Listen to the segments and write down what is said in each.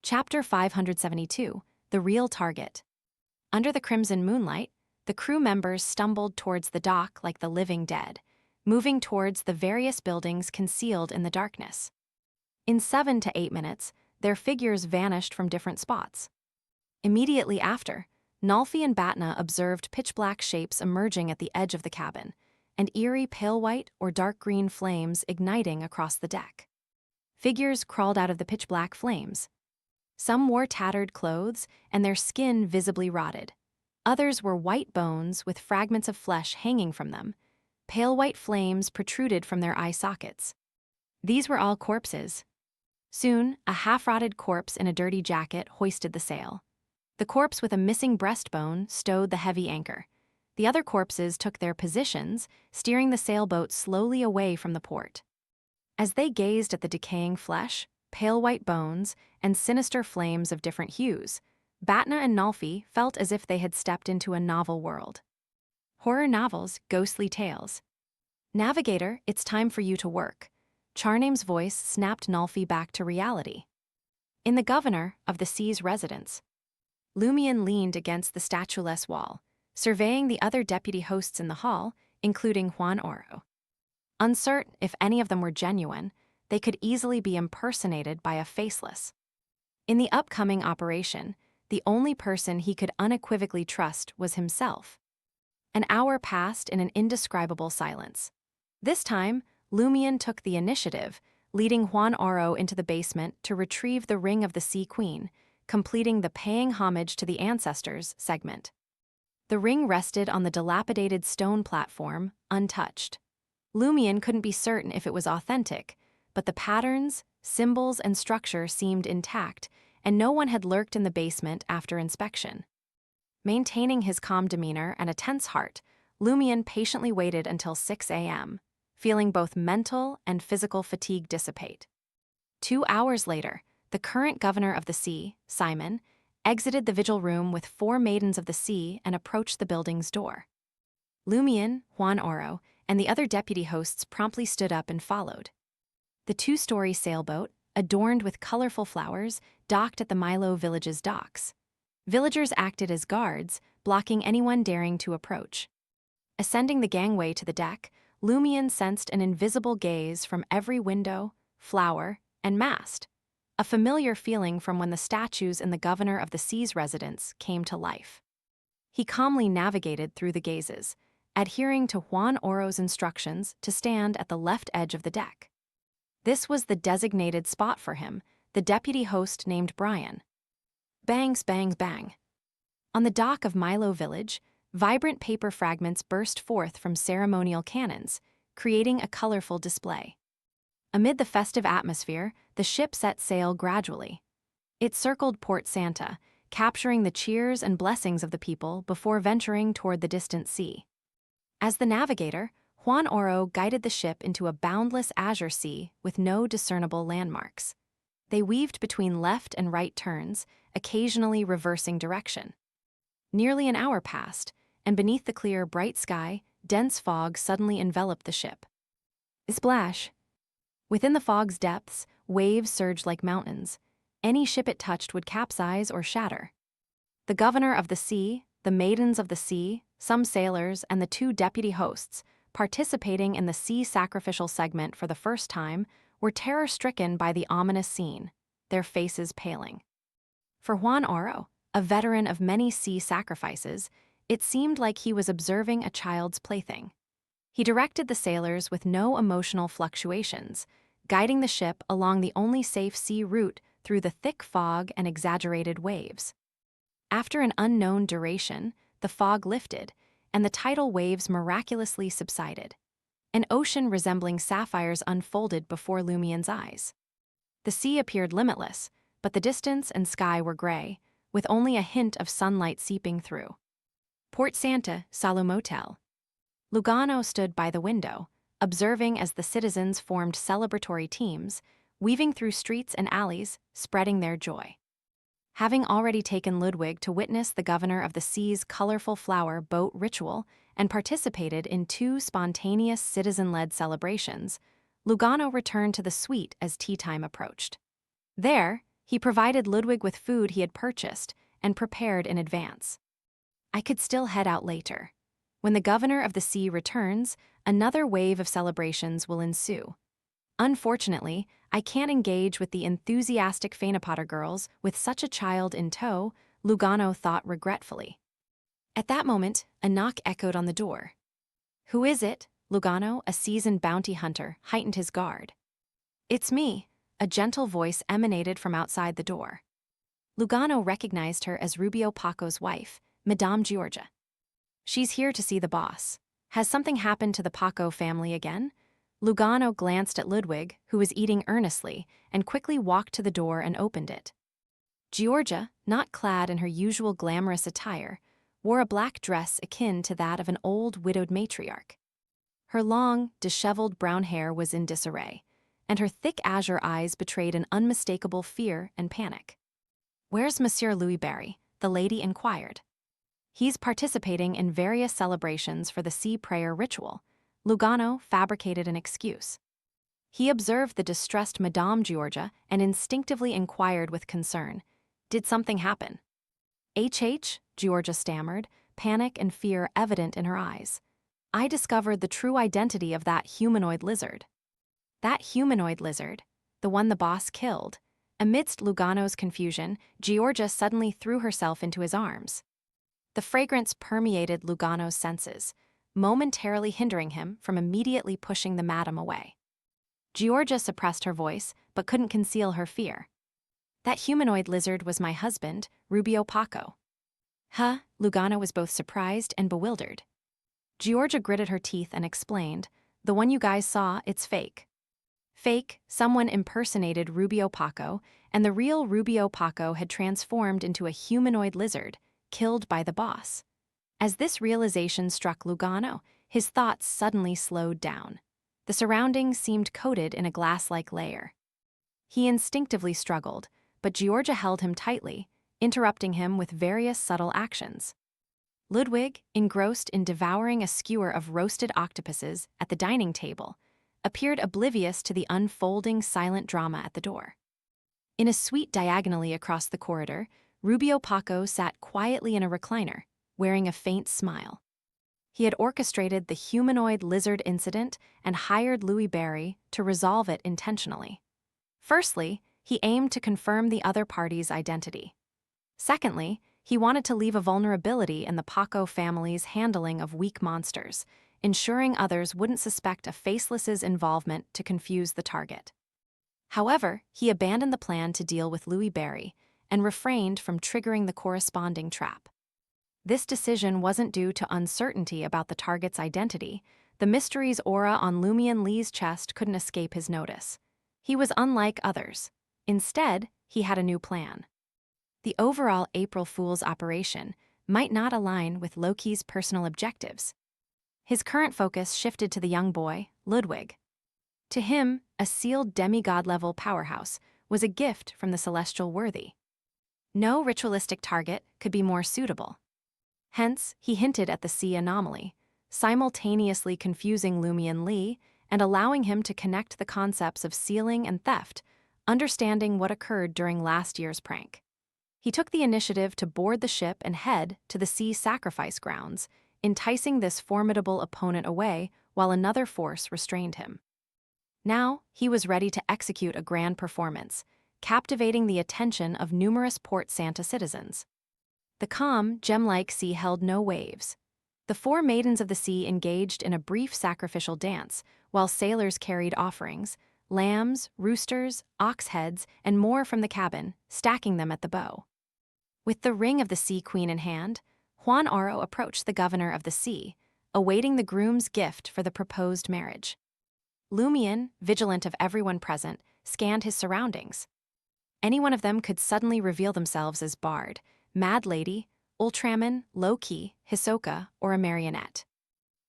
Chapter 572, The Real Target. Under the crimson moonlight, the crew members stumbled towards the dock like the living dead, moving towards the various buildings concealed in the darkness. In 7 to 8 minutes, their figures vanished from different spots. Immediately after, Nalfi and Batna observed pitch-black shapes emerging at the edge of the cabin, and eerie pale white or dark green flames igniting across the deck. Figures crawled out of the pitch-black flames. Some wore tattered clothes, and their skin visibly rotted. Others were white bones with fragments of flesh hanging from them. Pale white flames protruded from their eye sockets. These were all corpses. Soon, a half-rotted corpse in a dirty jacket hoisted the sail. The corpse with a missing breastbone stowed the heavy anchor. The other corpses took their positions, steering the sailboat slowly away from the port. As they gazed at the decaying flesh, pale white bones, and sinister flames of different hues, Batna and Nalfi felt as if they had stepped into a novel world. Horror novels, ghostly tales. Navigator, it's time for you to work. Charname's voice snapped Nalfi back to reality. In the governor of the sea's residence, Lumion leaned against the statueless wall, surveying the other deputy hosts in the hall, including Juan Oro. Uncertain if any of them were genuine, they could easily be impersonated by a faceless. In the upcoming operation, the only person he could unequivocally trust was himself. An hour passed in an indescribable silence. This time, Lumion took the initiative, leading Juan Oro into the basement to retrieve the Ring of the Sea Queen, completing the paying homage to the ancestors segment. The ring rested on the dilapidated stone platform, untouched. Lumion couldn't be certain if it was authentic, but the patterns, symbols, and structure seemed intact, and no one had lurked in the basement after inspection. Maintaining his calm demeanor and a tense heart, Lumion patiently waited until 6 a.m., feeling both mental and physical fatigue dissipate. 2 hours later, the current governor of the sea, Simon, exited the vigil room with 4 maidens of the sea and approached the building's door. Lumion, Juan Oro, and the other deputy hosts promptly stood up and followed. The 2-story sailboat, adorned with colorful flowers, docked at the Milo village's docks. Villagers acted as guards, blocking anyone daring to approach. Ascending the gangway to the deck, Lumion sensed an invisible gaze from every window, flower, and mast, a familiar feeling from when the statues in the governor of the sea's residence came to life. He calmly navigated through the gazes, adhering to Juan Oro's instructions to stand at the left edge of the deck. This was the designated spot for him, the deputy host named Brian. Bangs, bangs, bang. On the dock of Milo Village, vibrant paper fragments burst forth from ceremonial cannons, creating a colorful display. Amid the festive atmosphere, the ship set sail gradually. It circled Port Santa, capturing the cheers and blessings of the people before venturing toward the distant sea. As the navigator, Juan Oro guided the ship into a boundless azure sea with no discernible landmarks. They weaved between left and right turns, occasionally reversing direction. Nearly an hour passed, and beneath the clear, bright sky, dense fog suddenly enveloped the ship. Splash! Within the fog's depths, waves surged like mountains. Any ship it touched would capsize or shatter. The governor of the sea, the maidens of the sea, some sailors, and the 2 deputy hosts, participating in the sea sacrificial segment for the first time, were terror-stricken by the ominous scene, their faces paling. For Juan Oro, a veteran of many sea sacrifices, it seemed like he was observing a child's plaything. He directed the sailors with no emotional fluctuations, guiding the ship along the only safe sea route through the thick fog and exaggerated waves. After an unknown duration, the fog lifted, and the tidal waves miraculously subsided. An ocean resembling sapphires unfolded before Lumion's eyes. The sea appeared limitless, but the distance and sky were gray, with only a hint of sunlight seeping through. Port Santa, Salo Motel. Lugano stood by the window, observing as the citizens formed celebratory teams, weaving through streets and alleys, spreading their joy. Having already taken Ludwig to witness the governor of the sea's colorful flower boat ritual and participated in 2 spontaneous citizen-led celebrations, Lugano returned to the suite as tea time approached. There, He provided Ludwig with food he had purchased and prepared in advance. I could still head out later. When the governor of the sea returns, another wave of celebrations will ensue. Unfortunately, I can't engage with the enthusiastic Fainapotter girls with such a child in tow, Lugano thought regretfully. At that moment, a knock echoed on the door. Who is it? Lugano, a seasoned bounty hunter, heightened his guard. It's me, a gentle voice emanated from outside the door. Lugano recognized her as Rubio Paco's wife, Madame Giorgia. She's here to see the boss. Has something happened to the Paco family again? Lugano glanced at Ludwig, who was eating earnestly, and quickly walked to the door and opened it. Giorgia, not clad in her usual glamorous attire, wore a black dress akin to that of an old widowed matriarch. Her long, disheveled brown hair was in disarray, and her thick azure eyes betrayed an unmistakable fear and panic. "Where's Monsieur Louis Barry?" the lady inquired. "He's participating in various celebrations for the sea prayer ritual." Lugano fabricated an excuse. He observed the distressed Madame Giorgia and instinctively inquired with concern, "Did something happen?" "HH," Giorgia stammered, panic and fear evident in her eyes. "I discovered the true identity of that humanoid lizard." That humanoid lizard, the one the boss killed. Amidst Lugano's confusion, Giorgia suddenly threw herself into his arms. The fragrance permeated Lugano's senses, momentarily hindering him from immediately pushing the madam away. Giorgia suppressed her voice, but couldn't conceal her fear. "That humanoid lizard was my husband, Rubio Paco." "Huh?" Lugano was both surprised and bewildered. Giorgia gritted her teeth and explained, "The one you guys saw, it's fake." Fake, someone impersonated Rubio Paco, and the real Rubio Paco had transformed into a humanoid lizard, killed by the boss. As this realization struck Lugano, his thoughts suddenly slowed down. The surroundings seemed coated in a glass-like layer. He instinctively struggled, but Giorgia held him tightly, interrupting him with various subtle actions. Ludwig, engrossed in devouring a skewer of roasted octopuses at the dining table, appeared oblivious to the unfolding silent drama at the door. In a suite diagonally across the corridor, Rubio Paco sat quietly in a recliner, wearing a faint smile. He had orchestrated the humanoid lizard incident and hired Louis Barry to resolve it intentionally. Firstly, he aimed to confirm the other party's identity. Secondly, he wanted to leave a vulnerability in the Paco family's handling of weak monsters, ensuring others wouldn't suspect a faceless's involvement to confuse the target. However, he abandoned the plan to deal with Louis Barry and refrained from triggering the corresponding trap. This decision wasn't due to uncertainty about the target's identity. The mystery's aura on Lumion Lee's chest couldn't escape his notice. He was unlike others. Instead, he had a new plan. The overall April Fool's operation might not align with Loki's personal objectives. His current focus shifted to the young boy, Ludwig. To him, a sealed demigod-level powerhouse was a gift from the celestial worthy. No ritualistic target could be more suitable. Hence, he hinted at the sea anomaly, simultaneously confusing Lumion Lee and allowing him to connect the concepts of sealing and theft, understanding what occurred during last year's prank. He took the initiative to board the ship and head to the sea sacrifice grounds, enticing this formidable opponent away while another force restrained him. Now, he was ready to execute a grand performance, captivating the attention of numerous Port Santa citizens. The calm, gem-like sea held no waves. The four maidens of the sea engaged in a brief sacrificial dance, while sailors carried offerings, lambs, roosters, ox heads, and more from the cabin, stacking them at the bow. With the ring of the Sea Queen in hand, Juan Aro approached the governor of the sea, awaiting the groom's gift for the proposed marriage. Lumion, vigilant of everyone present, scanned his surroundings. Any one of them could suddenly reveal themselves as Bard, Mad Lady, Ultraman, Loki, Hisoka, or a marionette.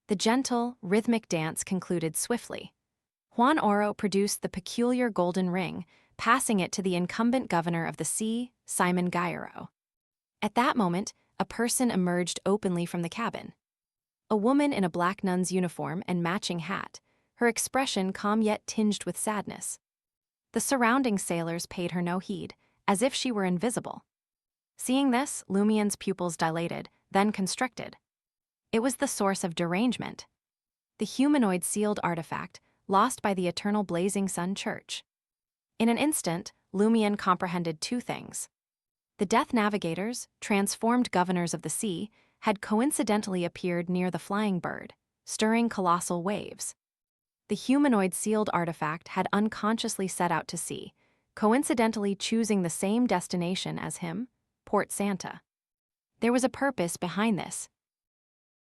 The gentle, rhythmic dance concluded swiftly. Juan Oro produced the peculiar golden ring, passing it to the incumbent governor of the sea, Simon Gairo. At that moment, a person emerged openly from the cabin. A woman in a black nun's uniform and matching hat, her expression calm yet tinged with sadness. The surrounding sailors paid her no heed, as if she were invisible. Seeing this, Lumien's pupils dilated, then constricted. It was the source of derangement. The humanoid sealed artifact, lost by the eternal blazing sun church. In an instant, Lumien comprehended two things. The Death Navigators, transformed governors of the sea, had coincidentally appeared near the flying bird, stirring colossal waves. The humanoid sealed artifact had unconsciously set out to sea, coincidentally choosing the same destination as him, Port Santa. There was a purpose behind this,